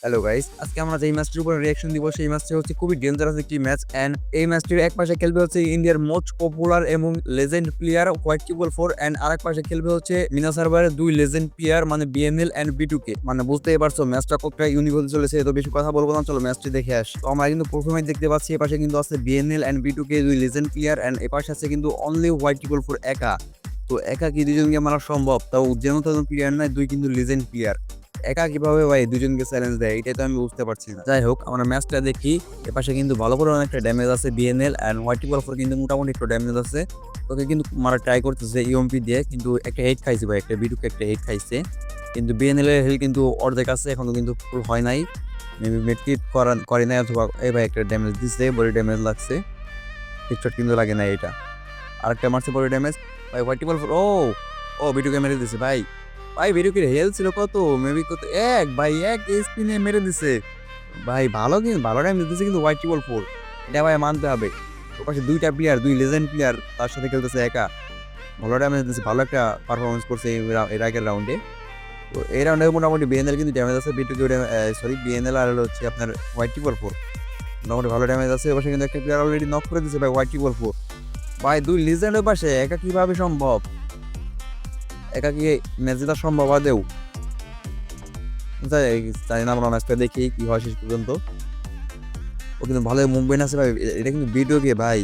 Hello guys, আজকে আমরা যেই ম্যাচটির উপর রিঅ্যাকশন দিব সেই ম্যাচটি হচ্ছে খুবই ডেঞ্জারাস একটি ম্যাচ এন্ড এই ম্যাচটির এক পাশে খেলবে হচ্ছে ইন্ডিয়ার মোস্ট পপুলার এবং legend player white triple four and আরেক পাশে খেলবে হচ্ছে মিনা সার্ভারের দুই লেজেন্ড প্লেয়ার মানে বিএনএল এন্ড বিটুকে। মানে বুঝতেই পারছো ম্যাচটা কতটা ইউনিক হতে চলেছে। তো বেশি কথা বলবো না, চলো ম্যাচটি দেখে আসি। তো আমরা কিন্তু প্রথমে দেখতে পাচ্ছি এপাশে কিন্তু আছে বিএনএল এন্ড বিটুকে দুই লেজেন্ড প্লেয়ার এন্ড এপাশে আছে কিন্তু অনলি হোয়াইট ট্রিপল ফোর একা। তো একা কি দুজনকে মারা সম্ভব? তাও যেন তেমন প্লেয়ার নাই, দুই কিন্তু লেজেন্ড প্লেয়ার। একা কিভাবে ভাই দুজনকে চ্যালেঞ্জ দেয় এটাই তো আমি বুঝতে পারছি না। যাই হোক, আমরা ম্যাচটা দেখি। এপাশে কিন্তু ভালো করে অনেকটা ড্যামেজ আছে BNL and white triple four কিন্তু মোটামুটি একটু ড্যামেজ আছে। ওকে কিন্তু মারা ট্রাই করতেছে ইএমপি দিয়ে, কিন্তু একটা হেড খাইছে ভাই, একটা বিটুকে একটা হেড খাইছে। কিন্তু বিএনএল এর হেল কিন্তু অর্ধেক আছে, এখনো কিন্তু ফুল হয় নাই। মেবি মেডকিট করে নাই, অথবা এই ভাই একটা ড্যামেজ দিচ্ছে, বডি ড্যামেজ লাগছে। হেডশট কিন্তু লাগে না এটা। আরেকটা মারছে বডি ড্যামেজ ভাই হোয়াইট ট্রিপল ফোর। ও ও বিটুকে মেরে দিছে ভাই। ভাই ভিডিওকে হেলথ ছিল কত, মেবি কত, এক ভাই এক স্পিনে মেরে দিছে ভাই। ভালো কিন্তু ভালো টাইম দিতেছে কিন্তু হোয়াইট ট্রিপল ফোর, এটা ভাই মানতে হবে। ওর পাশে দুইটা প্লেয়ার, দুই লেজেন্ড প্লেয়ার তার সাথে খেলতেছে একা। ভালো ড্যামেজ দিচ্ছে, ভালো একটা পারফরমেন্স করছে এর আগের রাউন্ডে। তো এই রাউন্ডে মোটামুটি বিএনএল কিন্তু ড্যামেজ আছে, বিটুকে সরি বিএনএল আর হচ্ছে আপনার হোয়াইট ট্রিপল ফোর মোটামুটি ভালো ড্যামেজ আছে। ওর পাশে কিন্তু একটা প্লেয়ার অলরেডি নক করে দিচ্ছে ভাই হোয়াইট ট্রিপল ফোর। ভাই দুই লিজেন্ডের পাশে একা কিভাবে সম্ভব? একা কি ম্যাচ জেতা সম্ভব আদেও? জানি না, আমরা ম্যাচটা দেখি কি হয় শেষ পর্যন্ত। ও কিন্তু ভালো মুভমেন্ট আছে ভাই, এটা কিন্তু ভিডিও গে ভাই।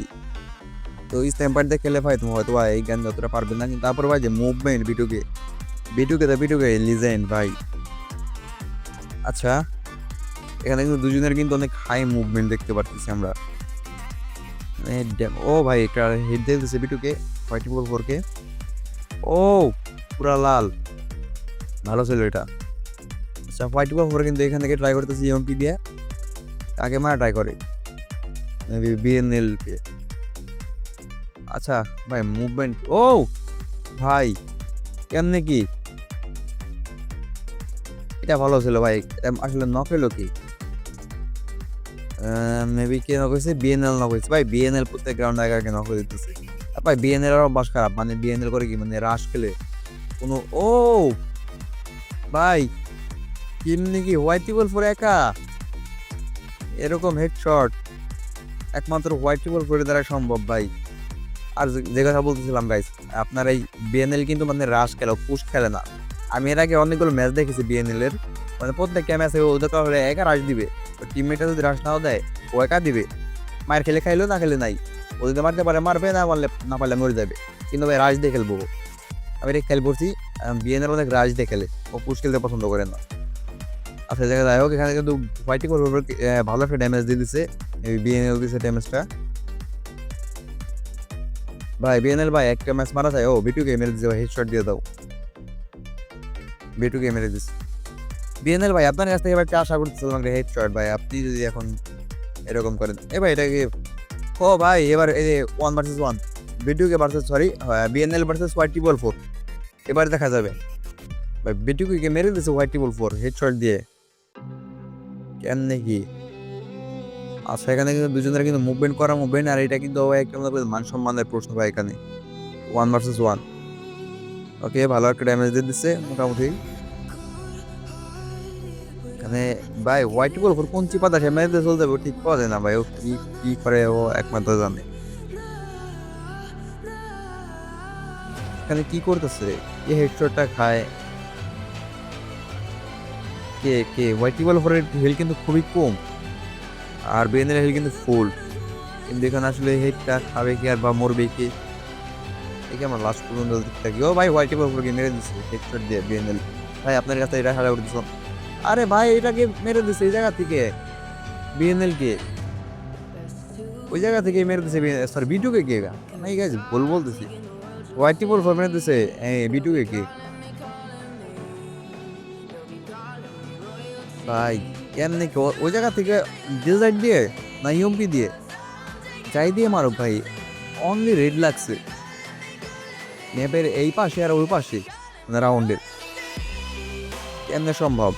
তো স্ট্যাম্পার দিয়ে খেলে ভাই তুমি হয়তো ভাই এই গান যতটা পারবেন না, কিন্তু তারপর ভাই যে মুভমেন্ট ভিডিওকে ভিডিওকে লিজেন্ড ভাই। আচ্ছা, এখানে কিন্তু দুজনের কিন্তু অনেক হাই মুভমেন্ট দেখতে পাচ্ছি আমরা। ও ভাই একটা হেড দিয়ে দিচ্ছে ভিডিওকে হোয়াইট বল ফোরকে। ও পুরা লাল, ভালো ছিল এটা। আচ্ছা হোয়াইট বল ফোর কিন্তু এখান থেকে ট্রাই করতেছি এমপি দিয়ে, আগে মারা ট্রাই করে বিএনএল কে। আচ্ছা ভাই মুভমেন্ট, ও ভাই কেমনে কি এটা ভালো ছিল ভাই। আসলে নক হলো কি, মেবি কে নক হয়েছে, বিএনএল নক হয়েছে ভাই। বিএনএল প্রত্যেক গ্রাউন্ড আগে আগে নক হয়ে দিতেছে ভাই। বিএনএল আরও বাস খারাপ, মানে বিএনএল করে কি মানে রাশ খেলে কোনো। ও ভাই কেমনে কি হোয়াইট ট্রিপল ফোর একা এরকম হেডশট একমাত্র হোয়াইট ট্রিপল ফোরের দ্বারা সম্ভব ভাই। আর যে কথা বলতেছিলাম গাইস, আপনার এই বিএনএল কিন্তু মানে রাশ খেলে, পুশ খেলে না। আমি এর আগে অনেকগুলো ম্যাচ দেখেছি বিএনএল এর, মানে প্রত্যেকটা ম্যাচে ওদের কারণে একা রাশ দিবে। টিমমেটটা যদি রাশ নাও দেয় ও একা দিবে, মায়ের খেলে খাইলো না খেলে নাই। ও যদি মারতে পারে মারবে, না মারলে না পারলে মরে যাবে। কিন্তু ভাই রাশ দিয়ে খেলবো, আমি এটা খেয়াল করছি। বিএনএল অনেক রাশ দিয়ে খেলে, ও পুশ খেলতে পছন্দ করে না। আচ্ছা জায়গা যাই হোক, এখানে কিন্তু হোয়াইটি করে ভালো একটা ড্যামেজ দিয়ে দিচ্ছে, বিএনএল দিচ্ছে ড্যামেজটা ভাই। বিএনএল ভাই একটা ম্যাচ মারা যায়, ও বিটুকে মেরে দিচ্ছে ভাই, হেডশট দিয়ে দাও। বিটুকে মেরে দিচ্ছে বিএনএল ভাই। আপনার কাছ থেকে এবার আশা করতেছিলাম হেডশট ভাই, আপনি যদি এখন এরকম করেন। এ ভাই এটা কি, ও ভাই এবার এই যে 1 ভার্সেস 1, বিটুকে versus sorry BNL versus white triple four, এবার দেখা যাবে ভাই। বিটুকে মেরে দিচ্ছে হোয়াইট ট্রিপল ফোর হেডশট দিয়ে, কেমনে কি? আচ্ছা এখানে কিন্তু দুজনের কিন্তু মুভমেন্ট করা মুভমেন্ট, আর এটা কিন্তু একটা মান সম্মানের প্রশ্ন ভাই এখানে। 1 ভার্সেস 1, ওকে ভালো একটা ড্যামেজ দিয়ে দিচ্ছে মোটামুটি এখানে ভাই। হোয়াইট বল কোন চিপাতা সে ম্যাচ চলতে যাবে ঠিক পাওয়া যায় না ভাই। ও কি কি করে ও একমাত্র জানে। এখানে কি করতেছে, কে হেডশটটা খায়, কে কে হোয়াইট বল ফোরের হেল কিন্তু খুবই কম, আর বিএনএল হেল কিন্তু ফুল। কিন্তু এখানে আসলে হেডটা খাবে কি আর বা মরবে কি, একে আমার লাস্ট পর্যন্ত দেখতে থাকি। ও ভাই হোয়াইট বল ফোরকে মেরে দিচ্ছে হেডশট দিয়ে বিএনএল ভাই। আপনার কাছে এটা হারা করতেছ, আরে ভাই এটাকে মেরে দিচ্ছে এই জায়গা থেকে বিএনএল কে, ওই জায়গা থেকে মেরে দিছে। সরি বিটুকে কে গা নাই গাইজ ভুল বলতেছি, হোয়াইট টিপল ফর মেরে দিছে বিটুকে কে ভাই। কেমনে কি ওই জায়গা থেকে ডিজাইড দিয়ে না ইউএমপি দিয়ে যাই দিয়ে মারো ভাই। অনলি রেড লাগছে ম্যাপের এই পাশে আর ওই পাশে, মানে রাউন্ডের, কেমনে সম্ভব?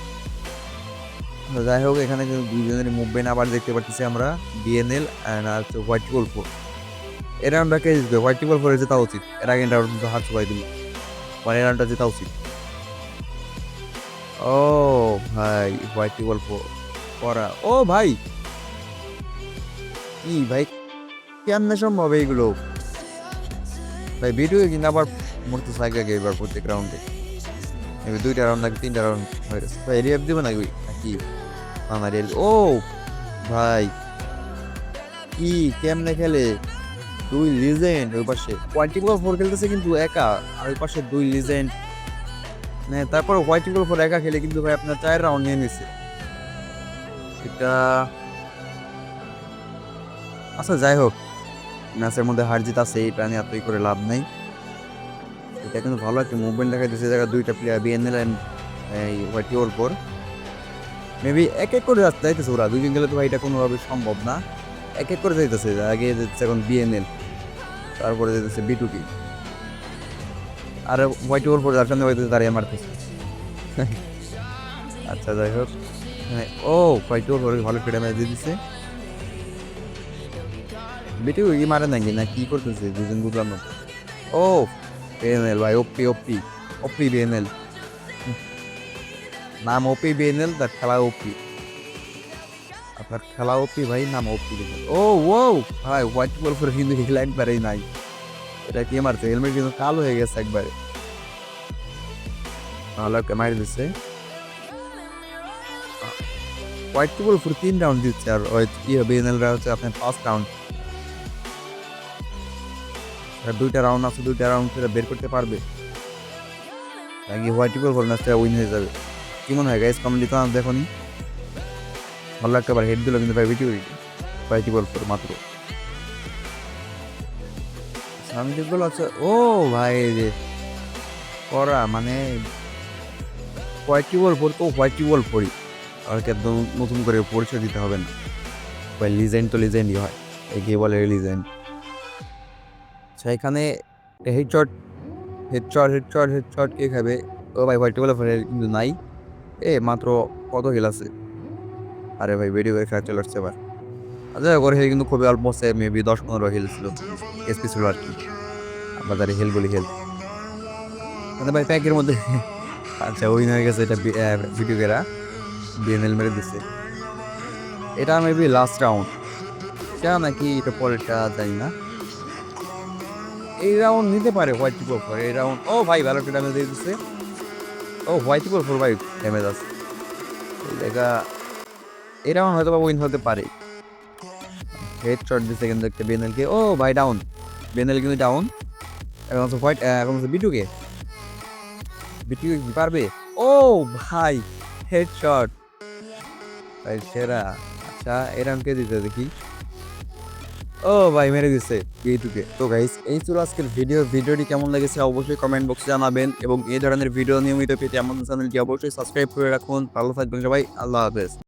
যাই হোক এখানে কিন্তু দুজনের মুভমেন্ট আবার দেখতে পাচ্ছি আমরা, বিএনএল আর হচ্ছে হোয়াইট টিপল ফোর। এর রাউন্ডটা কে জিতবে? হোয়াইট টিপল ফোরে জেতা উচিত, এর আগে রাউন্ড হার সবাই দিল, মানে রাউন্ডটা জেতা উচিত। ও ভাই হোয়াইট গল্প করা, ও ভাই কি ভাই, কেমনে সম্ভব এইগুলো ভাই? ভিডিও কিন্তু আবার মরতে সাইকে এবার প্রত্যেক রাউন্ডে, এবার 2টা রাউন্ড নাকি 3টা রাউন্ড হয়ে গেছে ভাই। রিয়াব দিব নাকি নাকি না না রিয়াল, ও ভাই কি কেমনে খেলে 2 লিজেন্ড ওই পাশে, 24 খেলতেছে কিন্তু একা, আর ওই পাশে 2 লিজেন্ড, মানে তারপর হোয়াইট ইগল 4 একা খেলে কিন্তু ভাই আপনার 4 রাউন্ড নিয়ে নিছে এটা। আচ্ছা যাই হোক, ম্যাচের মধ্যে হার জিত আছে, এটা নিয়ে এতই করে লাভ নাই। এটা কিন্তু ভালো একটা মুভমেন্ট দেখা যাচ্ছে, জায়গা 2টা প্লেয়ার বিএনএল এন্ড এই হোয়াইট ইগল 4 মেবি এক এক করে যাইতেছে ওরা, 2জন গেলে তো ভাই এটা কোনোভাবে সম্ভব না। এক এক করে যাইতেছে, আগে যাচ্ছে এখন বিএনএল, তারপরে যাইতেছে বিটুকি, আর হোয়াইট ইগল 4 যার সামনে হইতেছে দাঁড়িয়ে মারতেছে। আচ্ছা যাই হোক, ও হোয়াইট ইগল 4 ভালো একটা ড্যামেজ দিয়ে দিচ্ছে। বিটু ই মারে নাকি না কি করতেছে, 2জন বুঝলাম না। ও বিএনএল ভাই, ওপি ওপি ওপি বিএনএল, নাম ওপি বিএনএল, তার খেলা ওপি, আপনার খেলা ওপি ভাই, নাম ওপি বিএনএল। ও ও ভাই হোয়াইট বল করে কিন্তু হিল একবারেই নাই, এটা কি মারছে, হেলমেট কিন্তু কালো হয়ে গেছে একবারে, ভালো একটা মারি দিচ্ছে। হোয়াইট বল পুরো 3 রাউন্ড দিচ্ছে, আর ওই কি বিএনএলরা হচ্ছে আপনার 5 রাউন্ড, 2টা রাউন্ড আছে, 2টা রাউন্ড থেকে বের করতে পারবে নাকি হোয়াইট বল করে ম্যাচটা উইন হয়ে যাবে? কি মনে হয় গাইস, কমেন্ট দিতে দেখো নি, ভালো একটা বার হেড দিল কিন্তু ভাই ভিডিও হোয়াইট বল করে মাত্র সামনে বল আছে। ও ভাই যে করা মানে হোয়াইট বল ফোর তো হোয়াইট বল ফোরই, আর কি একদম নতুন করে পরিচয় দিতে হবে না ভাই, লিজেন্ড তো লিজেন্ডই হয়, এগিয়ে বলে লিজেন্ড। আচ্ছা এখানে হেডশট হেডশট হেডশট হেডশট কে খাবে? ও ভাই হোয়াইট বল কিন্তু নাই, এ মাত্র কত হিল আছে? আরে ভাই ভিডিও খেলা চলে আসছে এবার। আচ্ছা ওর হিল কিন্তু খুবই অল্প আছে, মেবি 10-15 হিল ছিল, এসপি ছিল আর কি, বাজারে হেলগুলি হেল মানে ভাই প্যাকের মধ্যে। আচ্ছা উইন হয়ে গেছে, এটা ভিডিও গেরা বিএনএল মেরে দিচ্ছে। এটা মেবি লাস্ট রাউন্ড, এটা নাকি এটা পরেরটা জানি না। এই রাউন্ড নিতে পারে হোয়াইট টিপল ফোর এই রাউন্ড, ও ভাই ভালো একটা ড্যামেজ দিয়ে দিচ্ছে। ও হোয়াইট টিপল ফোর ভাই ড্যামেজ আছে, এটা এই রাউন্ড হয়তো বা উইন হতে পারে। হেড শট দিচ্ছে কিন্তু একটা বিএনএলকে, ও ভাই ডাউন, বিএনএল কিন্তু ডাউন। এখন হচ্ছে হোয়াইট, এখন হচ্ছে বিটুকে, বিটুকে কি পারবে? ও ভাই হেড শট ভাই সেরা। আচ্ছা এরাম কে দিতে দেখি, ও ভাই মেরে দিচ্ছে বিটুকে। তো গাইস এই ছিল আজকের ভিডিওটি কেমন লেগেছে অবশ্যই কমেন্ট বক্সে জানাবেন, এবং এই ধরনের ভিডিও নিয়মিত পেতে আমাদের চ্যানেলটি অবশ্যই সাবস্ক্রাইব করে রাখুন। ভালো থাকবেন সবাই, আল্লাহ হাফেজ।